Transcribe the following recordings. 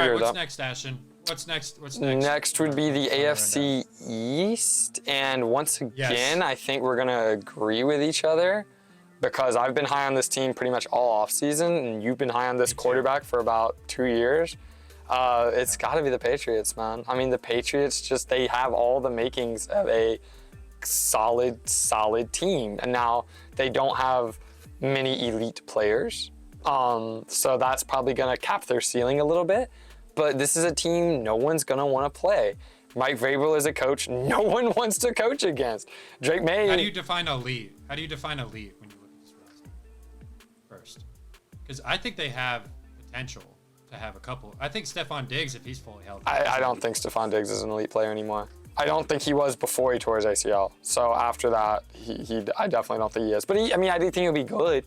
agree with what's that. next, Ashton? What's next? Next would be the AFC East, and once again, I think we're gonna agree with each other because I've been high on this team pretty much all offseason, and you've been high on this quarterback for about 2 years. It's got to be the Patriots, man. I mean, the Patriots they have all the makings of a solid team, and now they don't have many elite players, so that's probably gonna cap their ceiling a little bit. But this is a team no one's going to want to play. Mike Vrabel is a coach no one wants to coach against. Drake May... How do you define elite? How do you define elite when you look at this roster first? Because I think they have potential to have a couple. I think Stephon Diggs, if he's fully healthy... I don't think Stephon Diggs is an elite player anymore. I don't think he was before he tore his ACL. So after that, I definitely don't think he is. But I do think he'll be good.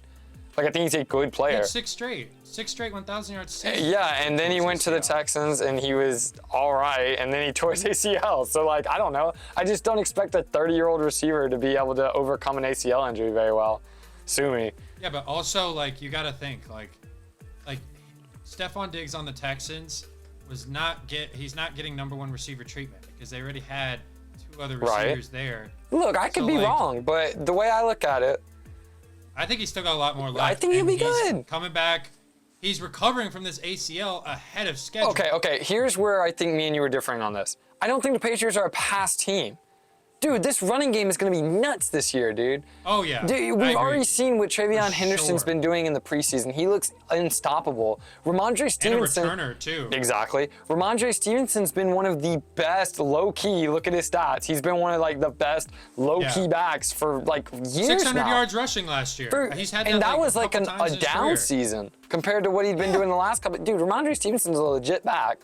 Like, I think he's a good player. He had six straight 1,000-yard seasons. Yeah, and then he went to the Texans, and he was all right, and then he tore his ACL. So, like, I don't know. I just don't expect a 30-year-old receiver to be able to overcome an ACL injury very well. Sue me. Yeah, but also, like, you got to think, like Stephon Diggs on the Texans he's not getting number one receiver treatment because they already had two other receivers there. Look, I could be wrong, but the way I look at it, I think he's still got a lot more left. I think he'll be good. Coming back. He's recovering from this ACL ahead of schedule. Okay. Here's where I think me and you are differing on this. I don't think the Patriots are a pass team. Dude, this running game is going to be nuts this year, dude. Oh, yeah. Dude, we've already seen what Travion Henderson's been doing in the preseason. He looks unstoppable. Ramondre Stevenson... And a returner, too. Exactly. Ramondre Stevenson's been one of the best low-key, look at his stats. He's been one of, like, the best low-key backs for, like, years 600 now. yards rushing last year. He's had and that, that was, like, a down season season compared to what he'd been doing the last couple... Dude, Ramondre Stevenson's a legit back.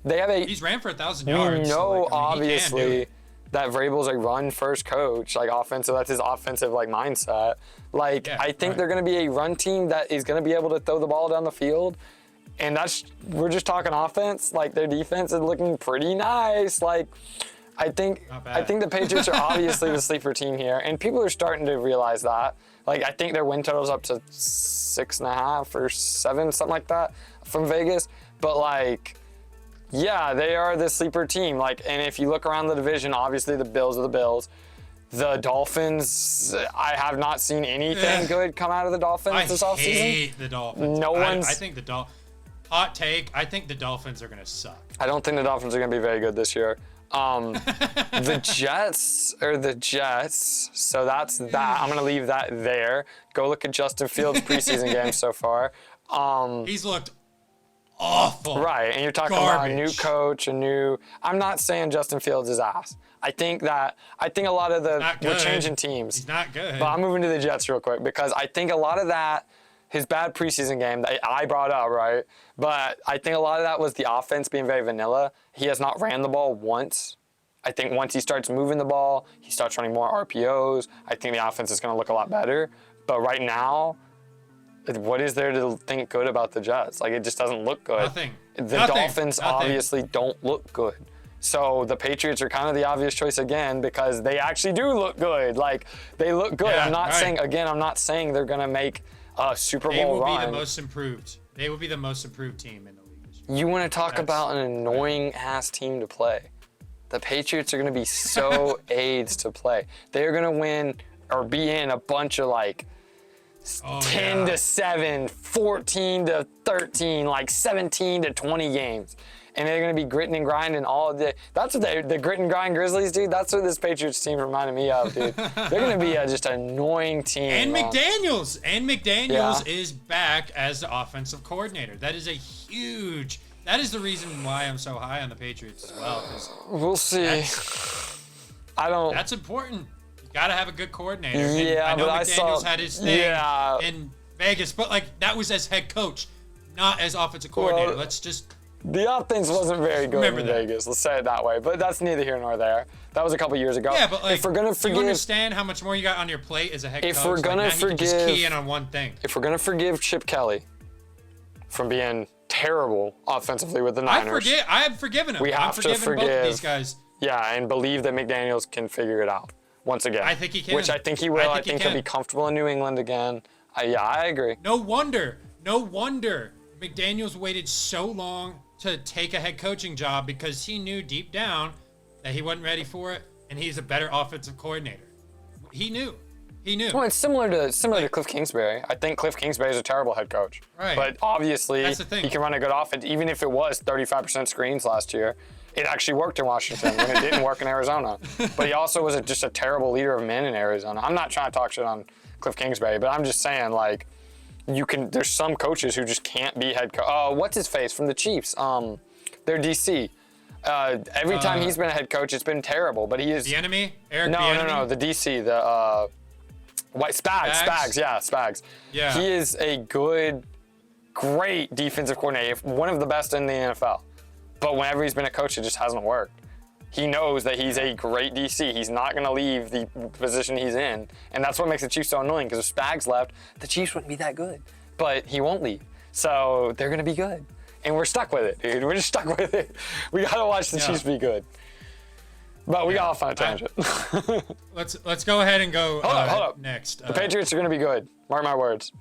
They have He's ran for 1,000 yards. You know, obviously... that Vrabel's a run-first coach, like offensive. That's his offensive mindset. I think they're going to be a run team that is going to be able to throw the ball down the field, and we're just talking offense. Like, their defense is looking pretty nice. I think the Patriots are obviously the sleeper team here, and people are starting to realize that. I think their win total's up to 6.5 or 7, something like that, from Vegas. But yeah, they are the sleeper team. And if you look around the division, obviously the Bills are the Bills. The Dolphins, I have not seen anything good come out of the Dolphins this offseason. I hate the Dolphins. I think the Dolphins... Hot take, I think the Dolphins are going to suck. I don't think the Dolphins are going to be very good this year. The Jets are the Jets, so that's that. I'm going to leave that there. Go look at Justin Fields' preseason games so far. He's looked awful. Right, and you're talking about a new coach, I'm not saying Justin Fields is ass. I think a lot of we're changing teams. He's not good. But I'm moving to the Jets real quick because I think a lot of that, his bad preseason game that I brought up, right? But I think a lot of that was the offense being very vanilla. He has not ran the ball once. I think once he starts moving the ball, he starts running more RPOs. I think the offense is going to look a lot better. But right now, what is there to think good about the Jets? It just doesn't look good. Nothing. The Dolphins obviously don't look good. So the Patriots are kind of the obvious choice again because they actually do look good. They look good. Yeah, I'm not saying they're going to make a Super Bowl run. They will be the most improved. They will be the most improved team in the league this year. You want to talk about an annoying-ass team to play. The Patriots are going to be so AIDS to play. They're going to win or be in a bunch of 10-7, 14-13, 17-20 games. And they're going to be gritting and grinding all day. That's what the grit and grind Grizzlies, dude. That's what this Patriots team reminded me of, dude. They're going to be just an annoying team. And McDaniels is back as the offensive coordinator. That is that is the reason why I'm so high on the Patriots as well. We'll see. That's important. You got to have a good coordinator. Yeah, I know but McDaniels had his thing in Vegas, but that was as head coach, not as offensive coordinator. The offense wasn't very good in Vegas. Let's say it that way. But that's neither here nor there. That was a couple years ago. Yeah, but if we're gonna forgive, do you understand how much more you got on your plate as a head coach? If we're gonna forgive, just key in on one thing. If we're gonna forgive Chip Kelly from being terrible offensively with the Niners, I have forgiven him. We have to forgive both of these guys. Yeah, and believe that McDaniels can figure it out once again. I think he can. Which I think he will. I think he'll be comfortable in New England again. I agree. No wonder McDaniels waited so long to take a head coaching job because he knew deep down that he wasn't ready for it, and he's a better offensive coordinator. He knew. Well, it's similar to Cliff Kingsbury. I think Cliff Kingsbury is a terrible head coach. Right. But obviously, That's the thing. he can run a good offense, even if it was 35% screens last year. It actually worked in Washington when it didn't work in Arizona. But he also was just a terrible leader of men in Arizona. I'm not trying to talk shit on Cliff Kingsbury, but I'm just saying, like, there's some coaches who just can't be head coach. Oh, what's his face from the Chiefs? Their DC. Every time he's been a head coach, it's been terrible. But he is the enemy. Eric. No, the DC. The Spags. Yeah, Spags. Yeah. He is a great defensive coordinator, one of the best in the NFL. But whenever he's been a coach, it just hasn't worked. He knows that he's a great DC. He's not going to leave the position he's in. And that's what makes the Chiefs so annoying, because if Spags left, the Chiefs wouldn't be that good. But he won't leave. So they're going to be good. And we're stuck with it, dude. We're just stuck with it. We got to watch the Chiefs be good. But we got off on a tangent. Let's go ahead and go hold up. next. The Patriots are going to be good. Mark my words.